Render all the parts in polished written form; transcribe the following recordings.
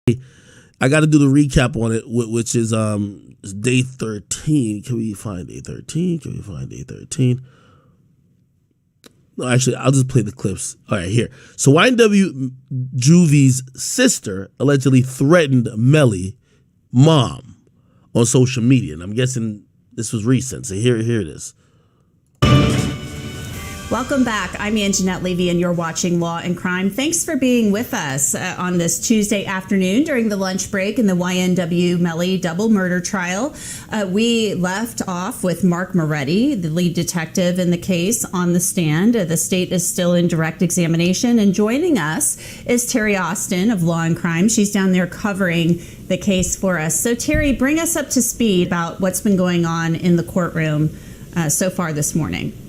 I got to do the recap on it, which is day 13. Can we find day 13? Can we find day 13? No, actually, I'll just play the clips. All right, here. So YNW Juvie's sister allegedly threatened Melly, mom, on social media. And I'm guessing this was recent. So here it is. Welcome back. I'm Anjanette Levy, and you're watching Law and Crime. Thanks for being with us on this Tuesday afternoon during the lunch break in the YNW Melly double murder trial. We left off with Mark Moretti, the lead detective in the case, on the stand. The state is still in direct examination, and joining us is Terry Austin of Law and Crime. She's down there covering the case for us. So, Terry, bring us up to speed about what's been going on in the courtroom so far this morning.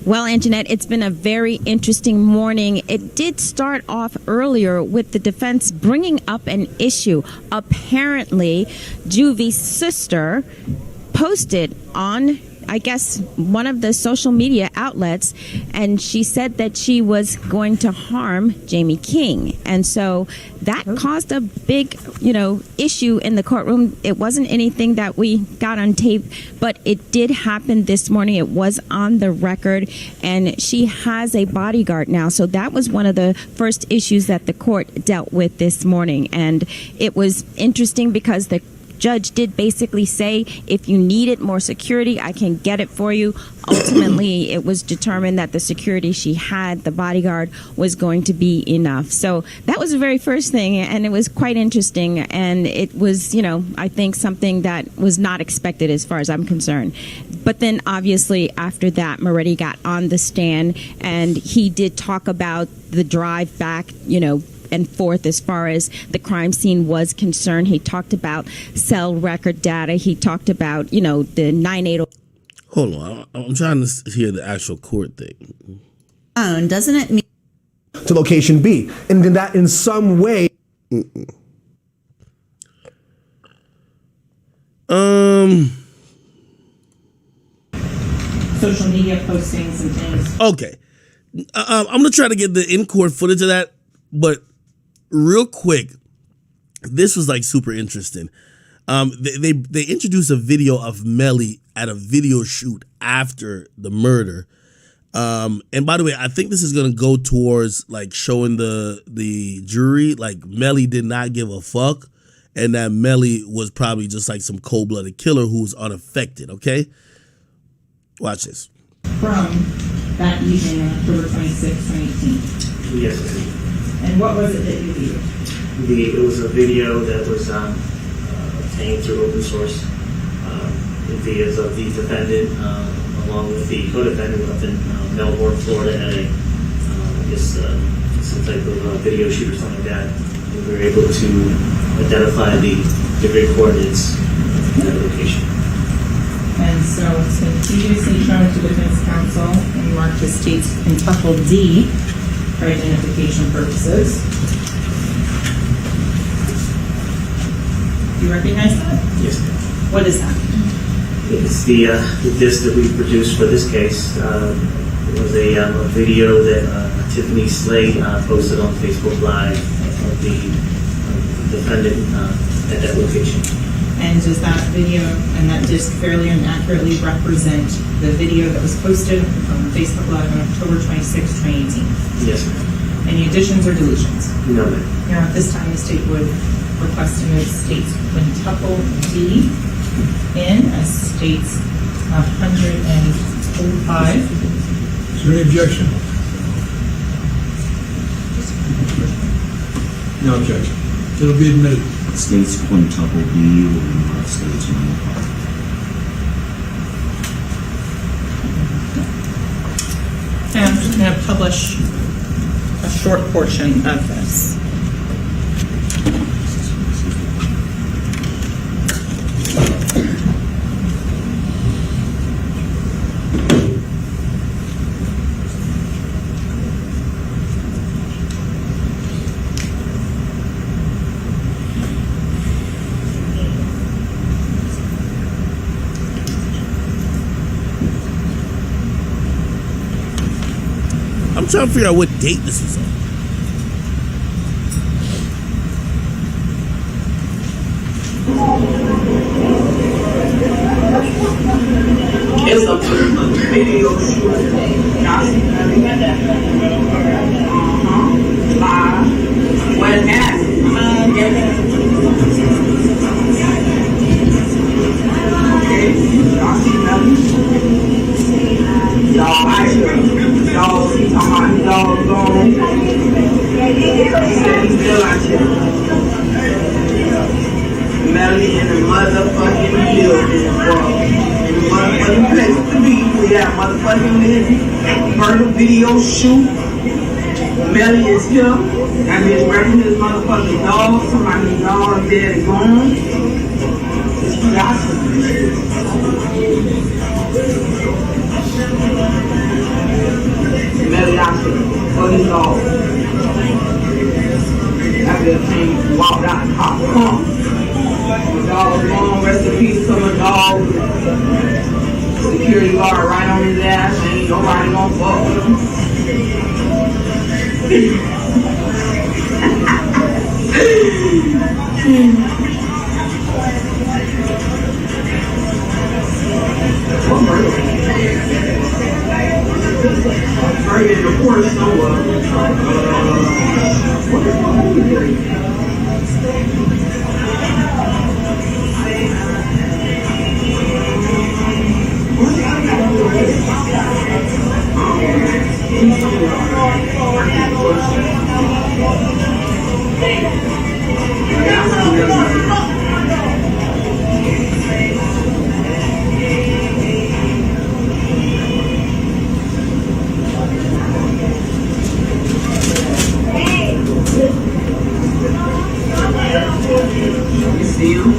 Well, Anjanette, it's been a very interesting morning. It did start off earlier with the defense bringing up an issue. Apparently, Juvie's sister posted on, I guess, one of the social media outlets, and she said that she was going to harm Jamie King. And so that caused a big, issue in the courtroom. It wasn't anything that we got on tape, but it did happen this morning. It was on the record, and she has a bodyguard now. So that was one of the first issues that the court dealt with this morning. And it was interesting because the judge did basically say, if you needed more security, I can get it for you. Ultimately, it was determined that the security she had, the bodyguard, was going to be enough. So that was the very first thing, and it was quite interesting. And it was, I think something that was not expected as far as I'm concerned. But then obviously after that, Moretti got on the stand, and he did talk about the drive back, and forth as far as the crime scene was concerned. He talked about cell record data. He talked about, the 980. Hold on. I'm trying to hear the actual court thing. Doesn't it mean to location B? And then that in some way. Social media postings and things. Okay. I'm going to try to get the in-court footage of that, but real quick, this was like super interesting. They introduced a video of Melly at a video shoot after the murder. And by the way, I think this is gonna go towards like showing the jury like Melly did not give a fuck, and that Melly was probably just like some cold-blooded killer who was unaffected. Okay, watch this. From that evening on October 26, 2018. Yes. And what was it that you viewed? It was a video that was obtained through open source videos of the defendant along with the co-defendant up in Melbourne, Florida at a, some type of video shoot or something like that. And we were able to identify the very coordinates at that location. And so it's been previously shown to defense counsel and marked as state's quintuple D for identification purposes. Do you recognize that? Yes, ma'am. What is that? It's the disc that we produced for this case. It was a video that Tiffany Slade posted on Facebook Live of the defendant at that location. And does that video and that disc fairly and accurately represent the video that was posted on Facebook Live on October 26, 2018? Yes, ma'am. Any additions or deletions? No, ma'am. Now, at this time, the state would request to move state's quintuple D in as state's 105. Is there any objection? No objection. It'll be admitted. State's quintuple B will be marked state's 105. And I'm just going to publish a short portion of this. I'm trying to figure out what date this is on. It's a video shoot. Y'all see Melly? Live. What happened? Okay. Y'all see Melly? Y'all out here. Y'all see talking about y'all gone. He said he's still out here. Melly in the motherfucking building, bro. In the motherfucking place to be. We got motherfucking murder video shoot. Melly is here. I just wrapping his motherfucking dog. Somebody's dog dead and gone. It's awesome. Melly out here for his dog. After the thing walked out the car. Come. My dog was gone. Rest in peace to my dog. Security guard right on his ass. Ain't nobody gonna fuck with him. What murder? Right in the court somewhere. What the fuck are you doing? You see him?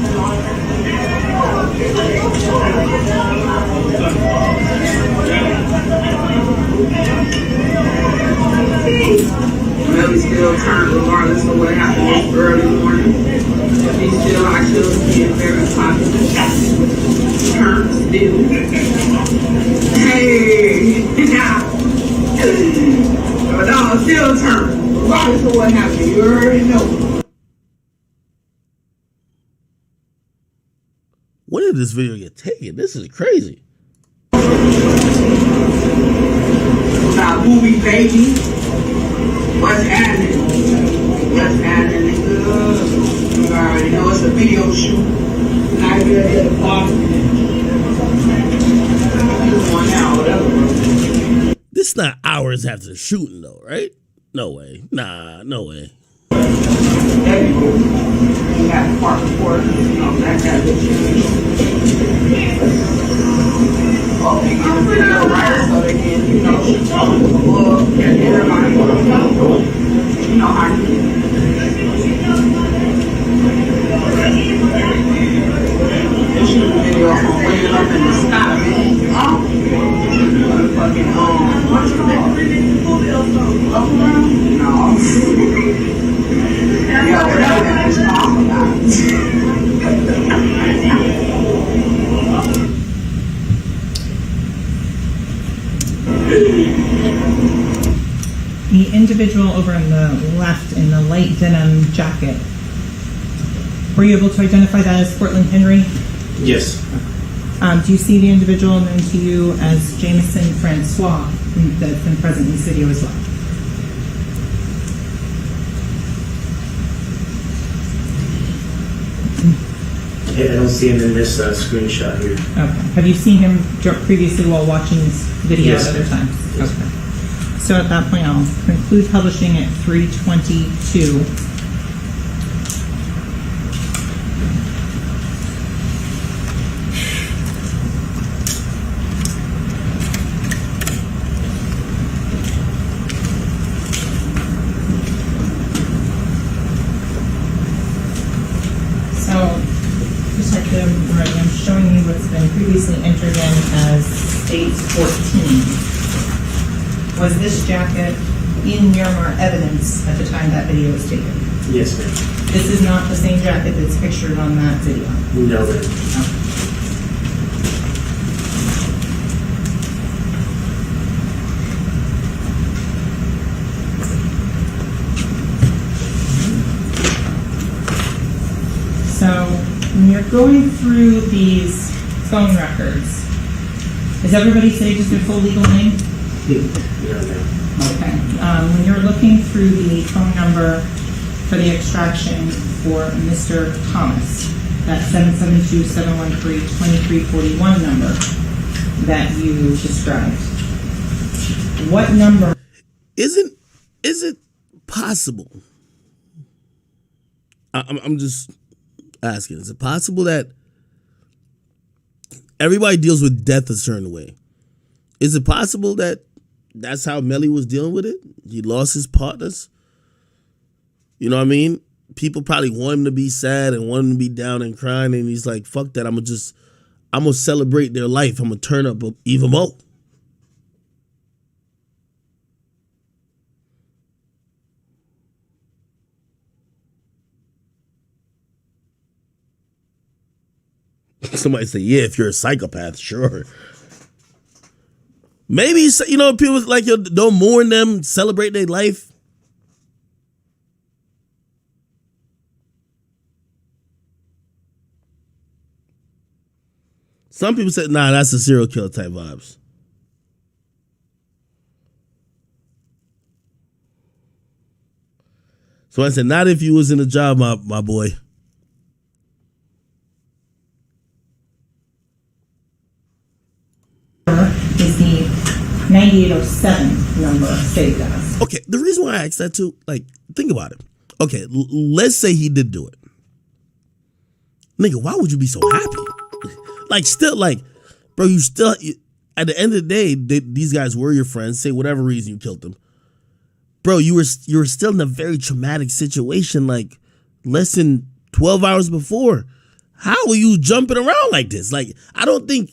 Melly still turned regardless of what happened this early morning. He's still out here being very popular. Turned still. Hey! But no, still turned. Regardless of what happened, you already know. When did this video get taken? This is crazy. Now, movie baby. What's happening? What's happening, nigga? You already know it's a video shoot. Not here at the party. One hour, whatever. This is not hours after the shooting, though, right? No way. Nah, no way. There you go. You got the park report. You know, that kind of shit. Oh, they get a video right so they can, you know, look at everybody. You know how you do. They shoot a video from way up in the sky, man. Motherfucking, what's it called? Up around? No. Yeah, whatever that is talking about. The individual over on the left in the light denim jacket, were you able to identify that as Portland Henry? Yes. Do you see the individual known to you as Jameson Francois that's been present in this video as well? I don't see him in this screenshot here. Okay. Have you seen him previously while watching this video Yes. at other times? Yes. Okay. So at that point, I'll conclude publishing at 3:22. I'm showing you what's been previously entered in as state 14. Was this jacket in Miramar evidence at the time that video was taken? Yes, ma'am. This is not the same jacket that's pictured on that video. No, ma'am. Okay. So when you're going through these phone records, Is everybody saved as their full legal name? Okay. When you're looking through the phone number for the extraction for Mr. Thomas, that 772-713-2341 number that you described, what number? Is it possible? I'm just asking. Is it possible that everybody deals with death a certain way? Is it possible that that's how Melly was dealing with it? He lost his partners. You know what I mean? People probably want him to be sad and want him to be down and crying, and he's like, "Fuck that! I'm gonna celebrate their life. I'm gonna turn up even more." Somebody say, "Yeah, if you're a psychopath, sure." Maybe, you know, people like you don't mourn them, celebrate their life. Some people said, "Nah, that's a serial killer type vibes." So I said, "Not if you was in a job, my boy." Is the 9807 number saved as? Okay, the reason why I asked that too, like, think about it. Okay, let's say he did do it. Nigga, why would you be so happy? Like, still, like, bro, at the end of the day, these guys were your friends. Say whatever reason you killed them. Bro, you were still in a very traumatic situation, like, less than 12 hours before. How are you jumping around like this? Like, I don't think...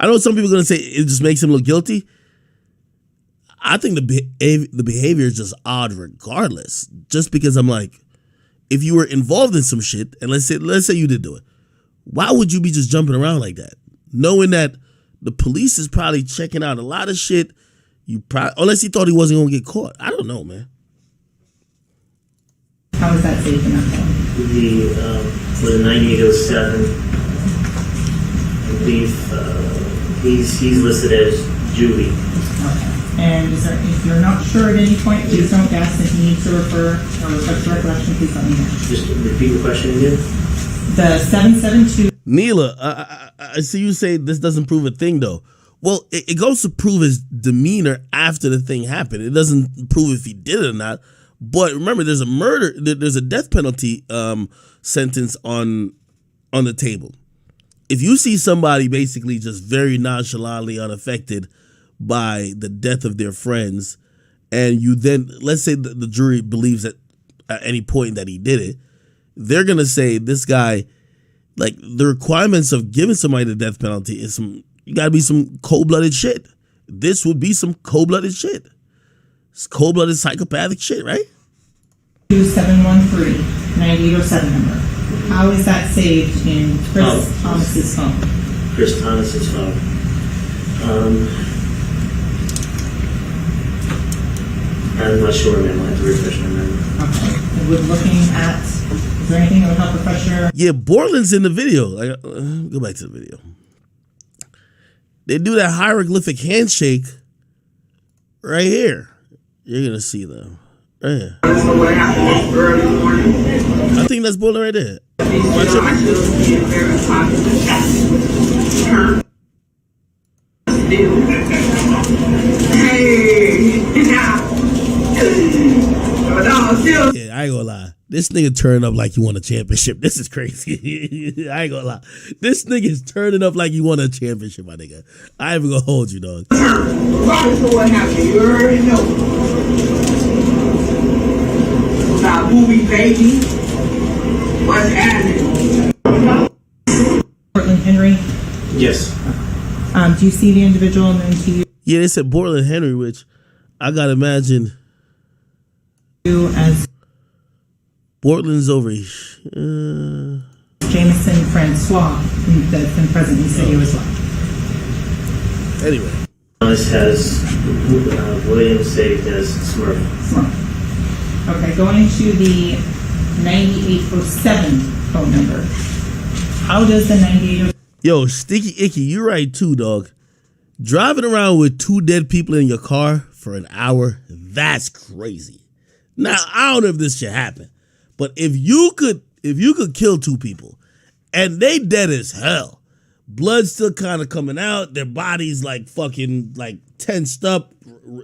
I know some people are going to say it just makes him look guilty. I think the behavior is just odd regardless. Just because I'm like, if you were involved in some shit, and let's say you did do it, why would you be just jumping around like that? Knowing that the police is probably checking out a lot of shit, unless he thought he wasn't going to get caught. I don't know, man. How is that safe enough? For the 9807, I believe he's listed as Julie. Okay. And if you're not sure at any point, please don't guess. If you need to refer or refresh your recollection, please let me know. Just repeat the question again. The 772. Neela, I see you say this doesn't prove a thing, though. Well, it goes to prove his demeanor after the thing happened. It doesn't prove if he did it or not. But remember, there's a murder, there's a death penalty sentence on the table. If you see somebody basically just very nonchalantly unaffected by the death of their friends, and you then, let's say the jury believes that at any point that he did it, they're going to say this guy, like, the requirements of giving somebody the death penalty is you got to be some cold-blooded shit. This would be some cold-blooded shit. It's cold-blooded psychopathic shit, right? 2713-9807 number. How is that saved in Chris Thomas's phone? Chris Thomas's phone. I'm not sure, man. I'll have to refresh my memory. Okay. We're looking at, is there anything that would help refresh your... Yeah, Borland's in the video. Like, go back to the video. They do that hieroglyphic handshake right here. You're going to see them. Right here. So what happened early morning? I think that's Borland right there. Watch it. Very positive. Hey, yeah, I ain't gonna lie. This nigga turning up like he won a championship. This is crazy. I ain't gonna lie. This nigga is turning up like he won a championship, my nigga. I ain't even gonna hold you, dog. Regardless of what happened, you already know. About movie baby. What's happening? Portland Henry? Yes. Do you see the individual known to you? Yeah, they said Portland Henry, which I gotta imagine. As Portland's over. Jameson Francois, that's been present in the city as well. Anyway. This has William saved as Smurf. Smurf. Okay, going to the 9807 phone number. How does the 9807... Yo, Sticky Icky, you're right too, dog. Driving around with 2 dead people in your car for an hour, that's crazy. Now, I don't know if this should happen, but if you could kill 2 people and they dead as hell, blood still kind of coming out, their bodies like fucking like tensed up,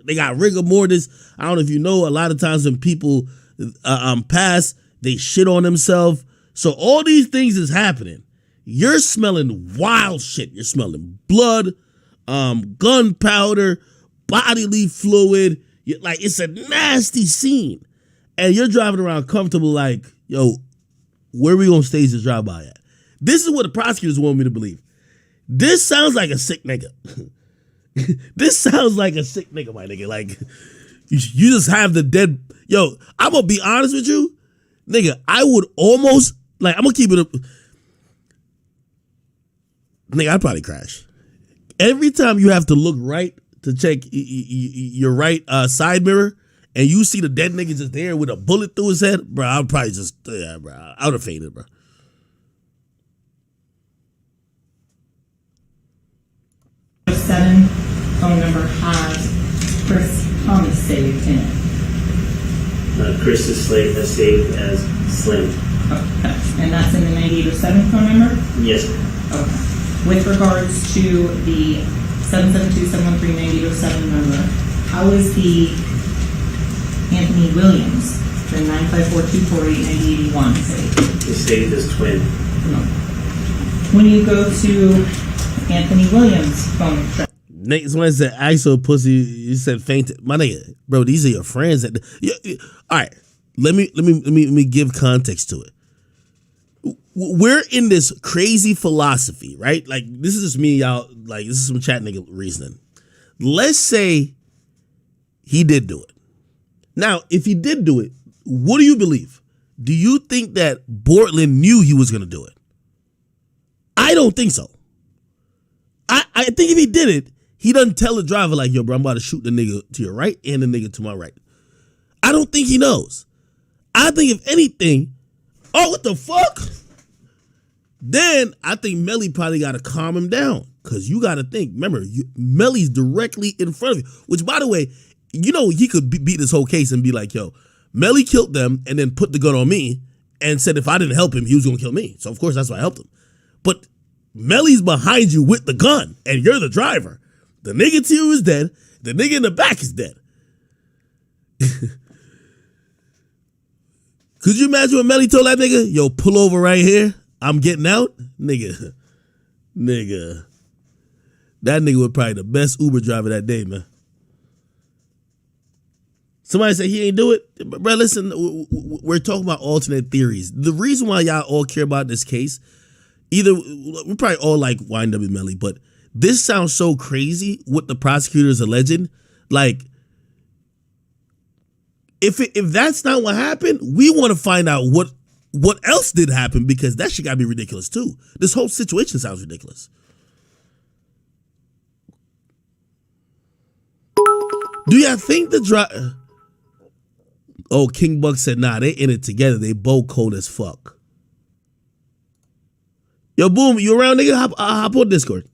they got rigor mortis. I don't know if you know, a lot of times when people pass, they shit on themselves. So all these things is happening. You're smelling wild shit. You're smelling blood, gunpowder, bodily fluid. Like, it's a nasty scene. And you're driving around comfortable like, yo, where are we going to stage this drive-by at? This is what the prosecutors want me to believe. This sounds like a sick nigga. This sounds like a sick nigga, my nigga. Like, you just have the dead. Yo, I'm going to be honest with you. Nigga, I would almost, like, I'm going to keep it up. Nigga, I'd probably crash. Every time you have to look right to check your right side mirror and you see the dead nigga just there with a bullet through his head, bro, I'd probably just, yeah, bro, I would have fainted, bro. Seven phone number has Chris Thomas saved in it. Chris is saved as Slim. Okay. And that's in the 9807 phone number? Yes, ma'am. Okay. With regards to the 772-713-9807 number, how is the Anthony Williams, the 954-248-9081 saved? It's saved as Twin. When you go to Anthony Williams' phone, Nigga, somebody said, "Axel pussy." You said fainted. My nigga, bro, these are your friends. All right, let me give context to it. We're in this crazy philosophy, right? Like, this is just me, y'all. Like, this is some chat nigga reasoning. Let's say he did do it. Now, if he did do it, what do you believe? Do you think that Bortland knew he was going to do it? I don't think so. I think if he did it, he doesn't tell the driver like, yo, bro, I'm about to shoot the nigga to your right and the nigga to my right. I don't think he knows. I think if anything, oh, what the fuck? Then I think Melly probably got to calm him down, because you got to think, remember, Melly's directly in front of you, which, by the way, you know, he could beat this whole case and be like, yo, Melly killed them and then put the gun on me and said if I didn't help him, he was going to kill me. So, of course, that's why I helped him. But Melly's behind you with the gun and you're the driver. The nigga to you is dead. The nigga in the back is dead. Could you imagine what Melly told that nigga? Yo, pull over right here. I'm getting out. Nigga. That nigga was probably the best Uber driver that day, man. Somebody said he ain't do it. Bro, listen, we're talking about alternate theories. The reason why y'all all care about this case, either we probably all like YNW Melly, but this sounds so crazy what the prosecutors alleging. Like, if that's not what happened, we want to find out what else did happen, because that shit gotta be ridiculous too. This whole situation sounds ridiculous. Do y'all think the driver? Oh, King Buck said, nah, they in it together. They both cold as fuck. Yo, Boom, you around, nigga? Hop on Discord.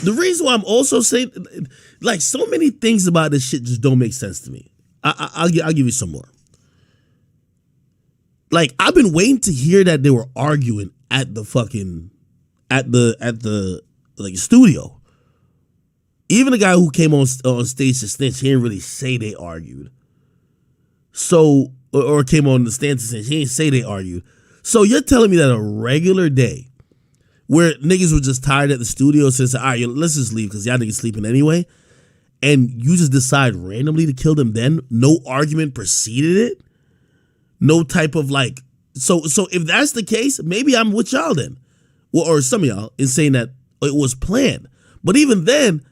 The reason why I'm also saying, like, so many things about this shit just don't make sense to me. I'll give you some more. Like, I've been waiting to hear that they were arguing at the fucking at the like studio. Even the guy who came on stage to snitch, he didn't really say they argued. So, or came on the stand to snitch, he didn't say they argued. So you're telling me that a regular day where niggas were just tired at the studio, says, all right, let's just leave because y'all niggas sleeping anyway, and you just decide randomly to kill them then? No argument preceded it? No type of like, so if that's the case, maybe I'm with y'all then. Well, or some of y'all in saying that it was planned. But even then,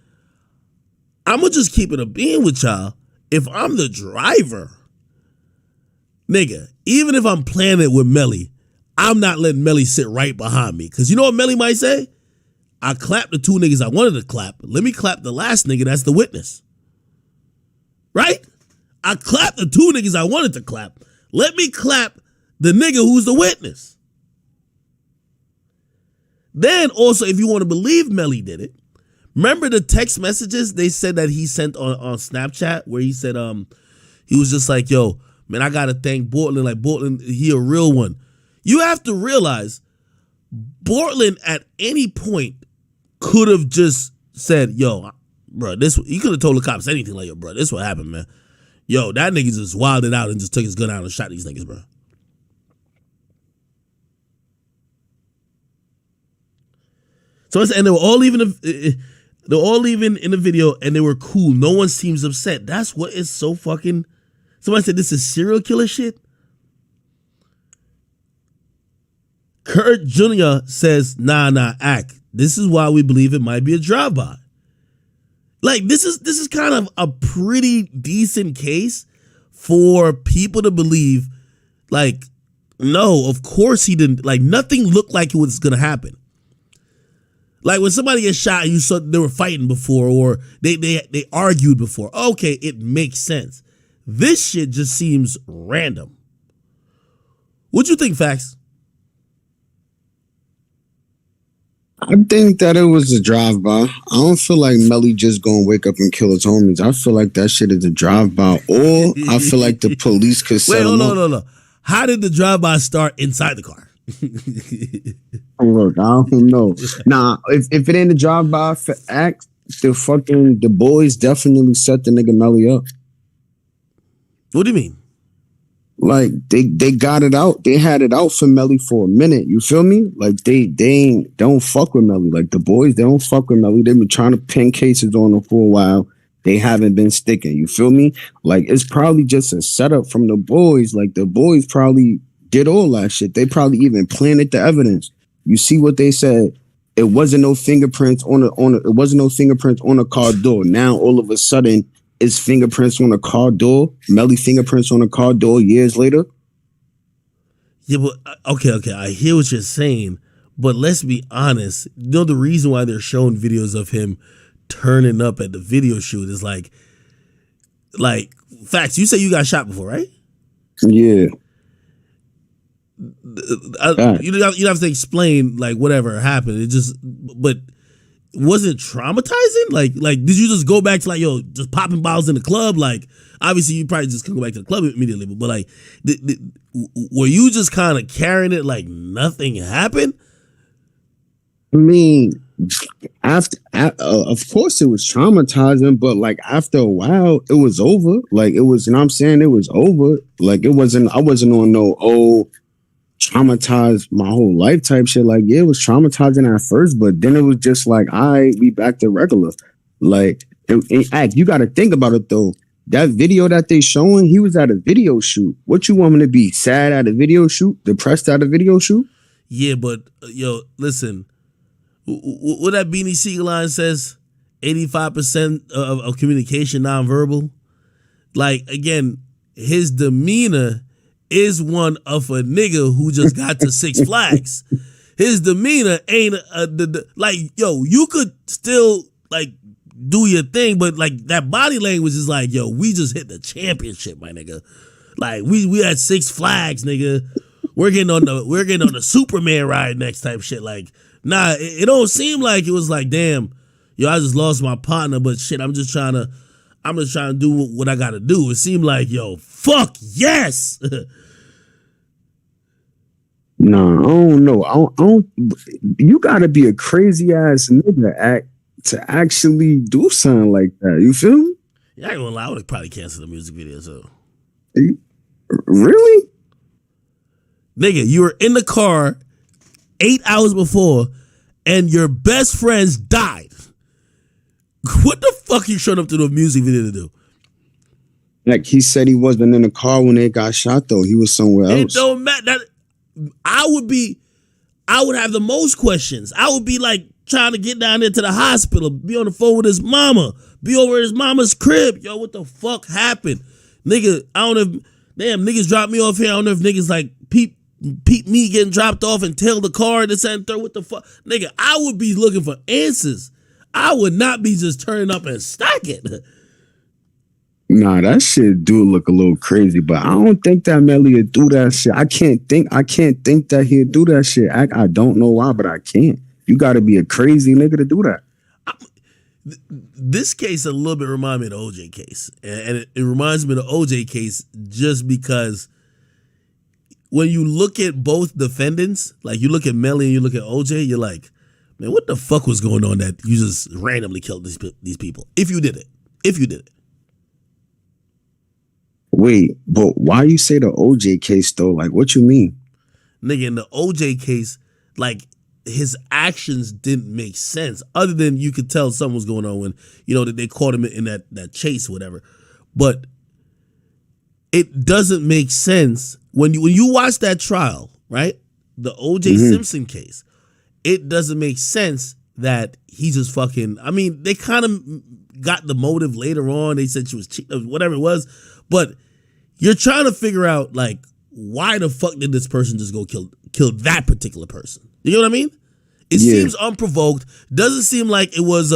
I'm going to just keep it a being with y'all. If I'm the driver, nigga, even if I'm planning it with Melly, I'm not letting Melly sit right behind me. Because you know what Melly might say? I clapped the two niggas I wanted to clap. Let me clap the last nigga that's the witness. Right? I clapped the two niggas I wanted to clap. Let me clap the nigga who's the witness. Then also, if you want to believe Melly did it, remember the text messages they said that he sent on Snapchat where he said he was just like, yo, man, I gotta thank Bortland. Like, Bortland, he a real one. You have to realize Bortland at any point could have just said, yo, bro, he could have told the cops anything like, yo, bro, this what happened, man. Yo, that nigga just wilded out and just took his gun out and shot these niggas, bro. So and they were all leaving in the video and they were cool. No one seems upset. That's what is so fucking. Somebody said this is serial killer shit. Kurt Jr. says, nah, act. This is why we believe it might be a drive-by. Like, this is kind of a pretty decent case for people to believe, like, no, of course he didn't. Like, nothing looked like it was gonna happen. Like, when somebody gets shot, you saw they were fighting before or they argued before. Okay, it makes sense. This shit just seems random. What you think, Fax? I think that it was a drive-by. I don't feel like Melly just gonna wake up and kill his homies. I feel like that shit is a drive-by. Or I feel like the police could set him up. No. How did the drive-by start inside the car? Look, I don't know. Nah, if it ain't a drive-by for act, the boys definitely set the nigga Melly up. What do you mean? Like they got it out. They had it out for Melly for a minute. You feel me? Like they don't fuck with Melly. Like the boys, they don't fuck with Melly. They've been trying to pin cases on him for a while. They haven't been sticking. You feel me? Like it's probably just a setup from the boys. Like the boys probably did all that shit. They probably even planted the evidence. You see what they said? It wasn't no fingerprints on a car door. Now all of a sudden, it's fingerprints on a car door. Melly fingerprints on a car door years later. Yeah, but okay. I hear what you're saying, but let's be honest. You know the reason why they're showing videos of him turning up at the video shoot is like Facts. You say you got shot before, right? Yeah. You don't have to explain like whatever happened. But was it traumatizing? Like did you just go back to like, yo, just popping bottles in the club? Like obviously you probably just couldn't go back to the club immediately, but like were you just kind of carrying it like nothing happened? I mean, after of course it was traumatizing, but like after a while it was over. Like it was, you know what I'm saying? It was over. Like I wasn't on no traumatized my whole life type shit. Like yeah, it was traumatizing at first, but then it was just like, all right, we back to regular. Like you got to think about it though. That video that they showing, he was at a video shoot. What you want me to be? Sad at a video shoot? Depressed at a video shoot? Yeah, but yo, listen. What that Beanie Siegel line says, 85% of communication nonverbal. Like again, his demeanor is one of a nigga who just got to Six Flags. His demeanor ain't like, yo, you could still like do your thing, but like that body language is like, yo, we just hit the championship, my nigga. Like we at Six Flags, nigga. We're getting on the Superman ride next type shit. Like, nah, it don't seem like it was like, damn, yo, I just lost my partner, but shit, I'm just trying to do what I gotta do. It seemed like, yo, fuck yes. No, I don't know. I don't. You gotta be a crazy ass nigga to actually do something like that. You feel me? Yeah, I ain't gonna lie, I would have probably canceled the music video. So, really, nigga, you were in the car 8 hours before, and your best friends died. What the fuck you showing up to the music video to do? Like he said, he wasn't in the car when they got shot. Though he was somewhere else. It don't matter. I would have the most questions. I would be like trying to get down there to the hospital, be on the phone with his mama, be over at his mama's crib. Yo, what the fuck happened? Nigga, I don't know if, damn, niggas dropped me off here. I don't know if niggas like peep me getting dropped off and tail the car and this and third. What the fuck? Nigga, I would be looking for answers. I would not be just turning up and stacking. Nah, that shit do look a little crazy, but I don't think that Melly would do that shit. I can't think that he'd do that shit. I don't know why, but I can't. You got to be a crazy nigga to do that. This case a little bit reminds me of the OJ case. And it reminds me of the OJ case just because when you look at both defendants, like you look at Melly and you look at OJ, you're like, man, what the fuck was going on that you just randomly killed these people? If you did it. Wait, but why you say the OJ case though? Like, what you mean? Nigga, in the OJ case, like, his actions didn't make sense other than you could tell something was going on when, that they caught him in that chase or whatever. But it doesn't make sense when you watch that trial, right? The OJ Simpson case. It doesn't make sense that he just fucking, I mean, they kind of got the motive later on. They said she was cheating, whatever it was. But you're trying to figure out, like, why the fuck did this person just go kill that particular person? You know what I mean? It seems unprovoked. Doesn't seem like it was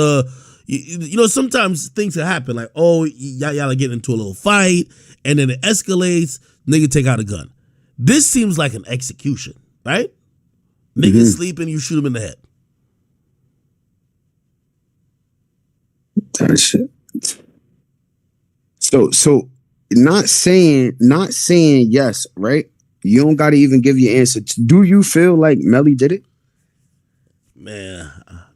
sometimes things can happen. Like, oh, y'all are getting into a little fight, and then it escalates. Nigga take out a gun. This seems like an execution, right? Nigga sleeping, you shoot him in the head. That shit. So not saying yes, right? You don't got to even give your answer. Do you feel like Melly did it? Man,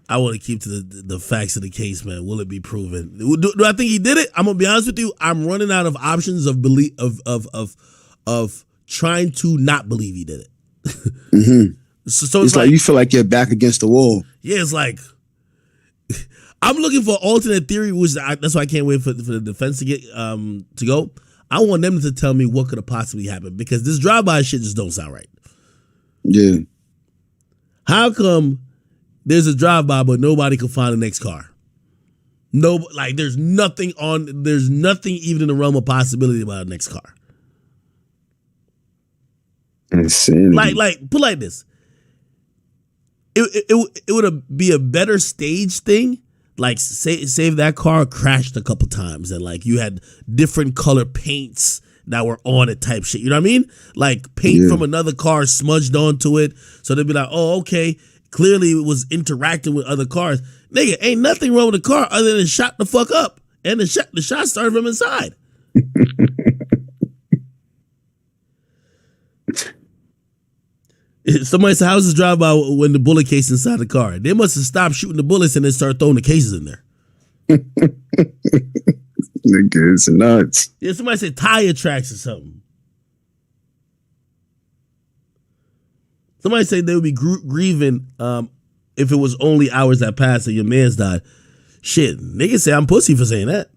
I want to keep to the facts of the case, man. Will it be proven? Do I think he did it? I'm gonna be honest with you. I'm running out of options of belief of trying to not believe he did it. So it's like you feel like you're back against the wall. Yeah, it's like I'm looking for alternate theory, that's why I can't wait for the defense to get to go. I want them to tell me what could have possibly happened because this drive-by shit just don't sound right. Yeah. How come there's a drive-by but nobody can find the next car? No, like there's nothing even in the realm of possibility about the next car. Insanity. Like put like this. It would be a better stage thing. Like say if that car crashed a couple times and like you had different color paints that were on it type shit. You know what I mean? Like paint from another car smudged onto it. So they'd be like, oh, okay. Clearly it was interacting with other cars. Nigga, ain't nothing wrong with the car other than it shot the fuck up. And the shot started from inside. Somebody said, how's this drive-by when the bullet case inside the car? They must have stopped shooting the bullets and then start throwing the cases in there. Nigga, it's nuts. Yeah, somebody said tire tracks or something. Somebody said they would be grieving if it was only hours that passed and your man's died. Shit, niggas say I'm pussy for saying that.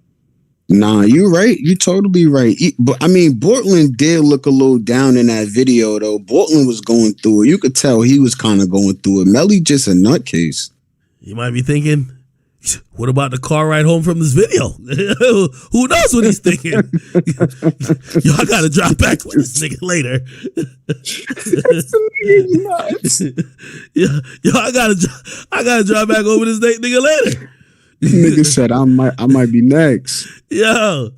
Nah, you right. You totally right. But I mean, Bortland did look a little down in that video, though. Bortland was going through it. You could tell he was kind of going through it. Melly just a nutcase. You might be thinking, what about the car ride home from this video? Who knows what he's thinking? Yo, I gotta drop back with this nigga later. Yo, I gotta drop back over this nigga later. Nigga said I might be next. Yo.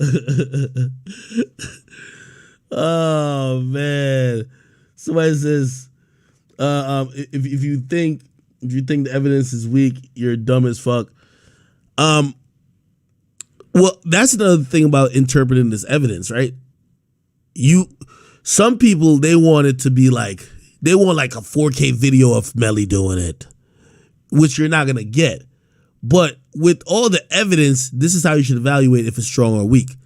Oh man. Somebody says, if you think the evidence is weak, you're dumb as fuck. Well, that's another thing about interpreting this evidence, right? Some people, they want it to be like, they want like a 4K video of Melly doing it, which you're not gonna get. But with all the evidence, this is how you should evaluate if it's strong or weak.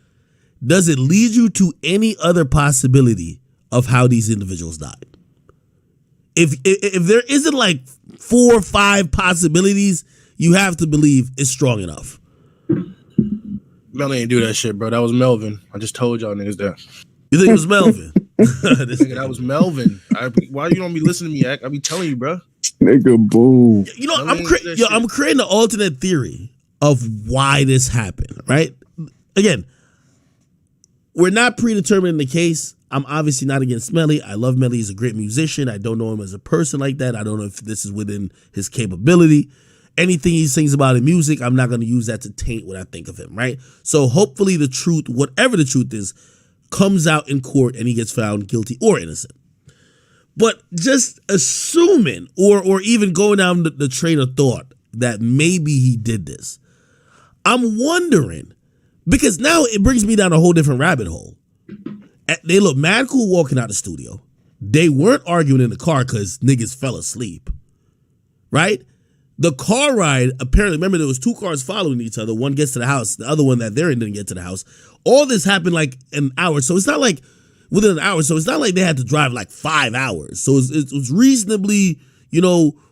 Does it lead you to any other possibility of how these individuals died? If there isn't like 4 or 5 possibilities, you have to believe it's strong enough. Melly ain't do that shit, bro. That was Melvin. I just told y'all niggas that. You think it was Melvin? Nigga, that was Melvin. Why you don't be listening to me, Ak? I be telling you, bro. Nigga, boom. You know, I'm creating an alternate theory of why this happened, right? Again, we're not predetermining the case. I'm obviously not against Melly. I love Melly. He's a great musician. I don't know him as a person like that. I don't know if this is within his capability. Anything he sings about in music, I'm not going to use that to taint what I think of him, right? So hopefully the truth, whatever the truth is, comes out in court and he gets found guilty or innocent. But just assuming or even going down the train of thought that maybe he did this, I'm wondering, because now it brings me down a whole different rabbit hole. They look mad cool walking out the studio. They weren't arguing in the car because niggas fell asleep, right? The car ride, apparently, remember there was 2 cars following each other. One gets to the house, the other one that they're in didn't get to the house. All this happened like an hour. So it's not like within an hour. So it's not like they had to drive like 5 hours. So it was reasonably,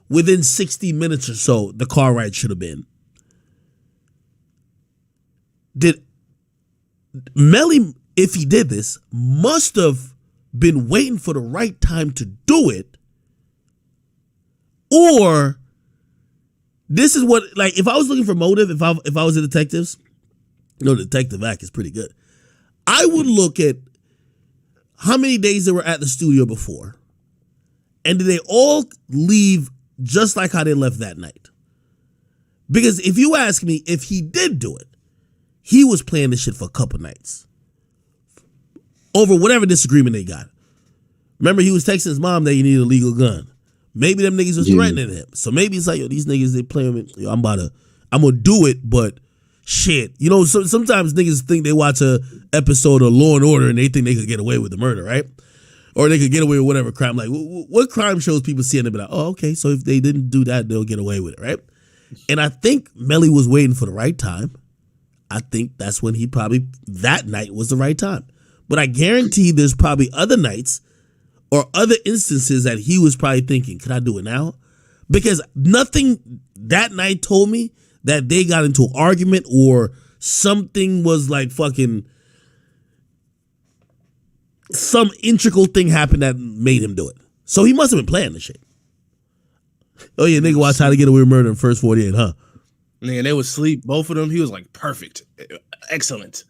within 60 minutes or so, the car ride should have been. Did Melly, if he did this, must have been waiting for the right time to do it? Or this is what, like, if I was looking for motive, if I was a detective, the detective act is pretty good. I would look at how many days they were at the studio before, and did they all leave just like how they left that night? Because if you ask me, if he did do it, he was playing this shit for a couple nights over whatever disagreement they got. Remember, he was texting his mom that he needed a legal gun. Maybe them niggas was threatening him. So maybe it's like, these niggas, they playing with, I'm gonna do it, but shit. Sometimes niggas think they watch a episode of Law and Order and they think they could get away with the murder, right? Or they could get away with whatever crime. Like, what crime shows people see and they be like, oh, okay, so if they didn't do that, they'll get away with it, right? And I think Melly was waiting for the right time. I think that's when that night was the right time. But I guarantee there's probably other nights or other instances that he was probably thinking, can I do it now? Because nothing that night told me that they got into an argument or something was like fucking, some integral thing happened that made him do it. So he must have been planning the shit. Oh yeah, nigga watch How to Get Away with Murder in First 48, huh? Nigga, they was sleep, both of them. He was like, perfect, excellent.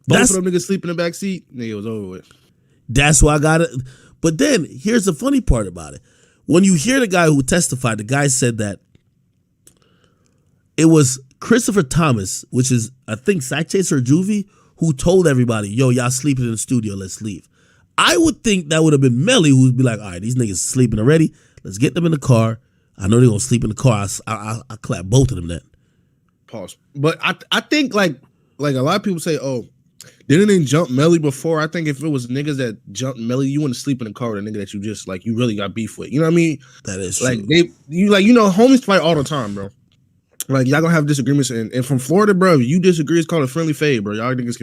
Both of them niggas sleep in the back seat. Nigga, it was over with. That's why I got it. But then here's the funny part about it. When you hear the guy who testified, the guy said that it was Christopher Thomas, which is, I think, Satchase or Juvie, who told everybody, yo, y'all sleeping in the studio, let's leave. I would think that would have been Melly, who would be like, all right, these niggas sleeping already. Let's get them in the car. I know they're going to sleep in the car. I'll clap both of them then. Pause. But I think like a lot of people say, oh, didn't they jump Melly before? I think if it was niggas that jumped Melly, you wouldn't sleep in the car with a nigga that you just like you really got beef with. You know what I mean? That is like true. Homies fight all the time, bro. Like y'all gonna have disagreements, and from Florida, bro, if you disagree, it's called a friendly fade, bro. Y'all niggas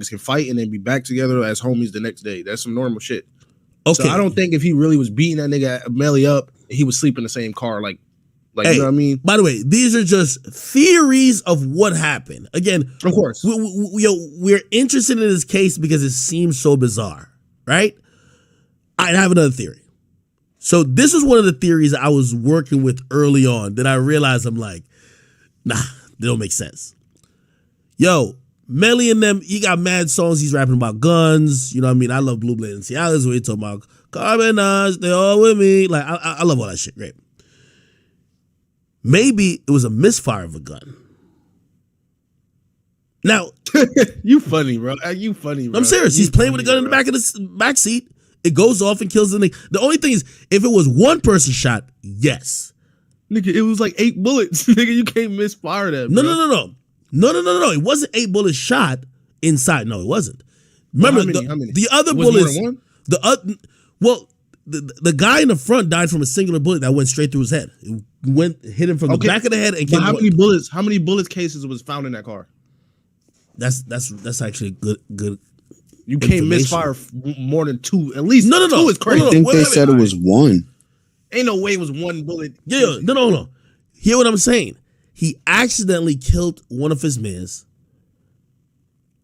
can fight and then be back together as homies the next day. That's some normal shit. Okay. So I don't think if he really was beating that nigga Melly up, he would sleep in the same car. Like hey, you know what I mean? By the way, these are just theories of what happened. Again, of course, we're interested in this case because it seems so bizarre, right? I have another theory. So this was one of the theories I was working with early on that I realized I'm like, nah, they don't make sense. Yo, Melly and them, he got mad songs. He's rapping about guns. You know what I mean? I love Blue Blade and Cialis where he talking about carbonage, they all with me. Like, I love all that shit. Great. Maybe it was a misfire of a gun. Now, you funny, bro. You funny, bro. I'm serious. He's playing with a gun in the back of the back seat. It goes off and kills the nigga. The only thing is, if it was one person shot, yes. Nigga, it was like 8 bullets. Nigga, you can't misfire that, bro. No. It wasn't 8 bullets shot inside. No, it wasn't. Remember, how many? The other bullets. The guy in the front died from a singular bullet that went straight through his head. It hit him from the back of the head and came. How many bullets? How many bullet cases was found in that car? That's actually good. You can't misfire more than 2. At least no. 2 is crazy. I think they said it was 1. Ain't no way it was 1 bullet. Yeah, no. Hear what I'm saying? He accidentally killed one of his mans.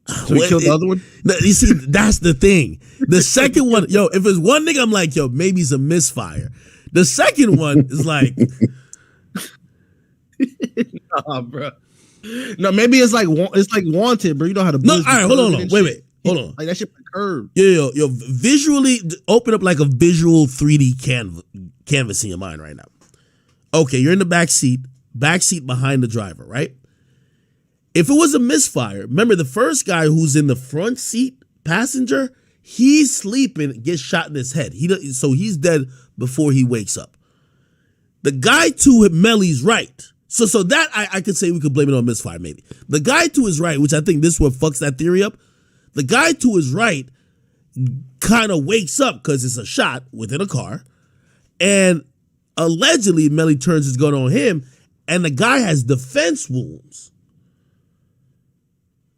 So he killed the other one? No, you see, that's the thing. The second one, if it's one nigga, I'm like, maybe it's a misfire. The second one is like, nah, bro. No, maybe it's like Wanted, bro. You know how to. No, all right, hold on. Wait. Hold on. Like that shit curved. Yo, visually open up like a visual 3D canvas in your mind right now. Okay, you're in the back seat behind the driver, right? If it was a misfire, remember the first guy who's in the front seat, passenger, he's sleeping, gets shot in his head. So he's dead before he wakes up. The guy to Melly's right. So that I could say we could blame it on misfire maybe. The guy to his right, which I think this is what fucks that theory up. The guy to his right kind of wakes up because it's a shot within a car, and allegedly Melly turns his gun on him, and the guy has defense wounds.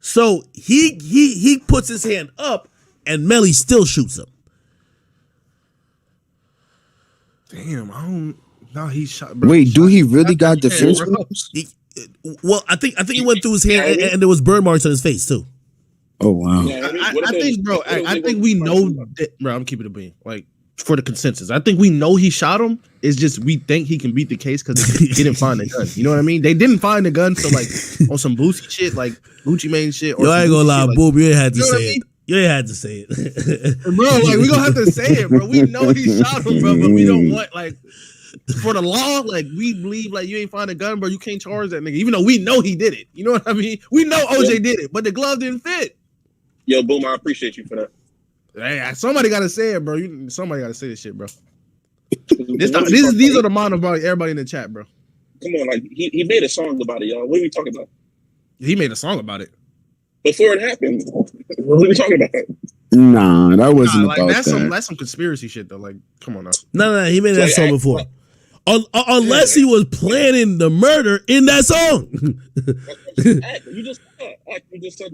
So he puts his hand up, and Melly still shoots him. Damn, I don't. No, he shot. Bro. Wait, do he really got defense wounds? Well, I think he went through his hand, and there was burn marks on his face too. Oh wow! I think, bro. I think we know that, bro. I'm keeping it being like for the consensus. I think we know he shot him. It's just we think he can beat the case because he didn't find the gun. You know what I mean? They didn't find the gun, so like on some Boosie shit, like Gucci Mane shit. Or yo, I ain't gonna lie, like, Boob. You ain't had to you know say it. You ain't had to say it, bro. Like we gonna have to say it, bro. We know he shot him, bro, but we don't want like. For the law, like we believe, like you ain't find a gun, bro. You can't charge that nigga, even though we know he did it. You know what I mean? We know OJ did it, but the glove didn't fit. Yo, Boom, I appreciate you for that. Hey, somebody gotta say it, bro. Somebody gotta say this shit, bro. These are the mind of everybody in the chat, bro. Come on, like he made a song about it, y'all. What are we talking about? He made a song about it before it happened. What are we talking about? Nah, that wasn't like, about that's that. That's some conspiracy shit though. Like, come on now. No, he made that song before. Unless he was planning the murder in that song. You just said that. You just said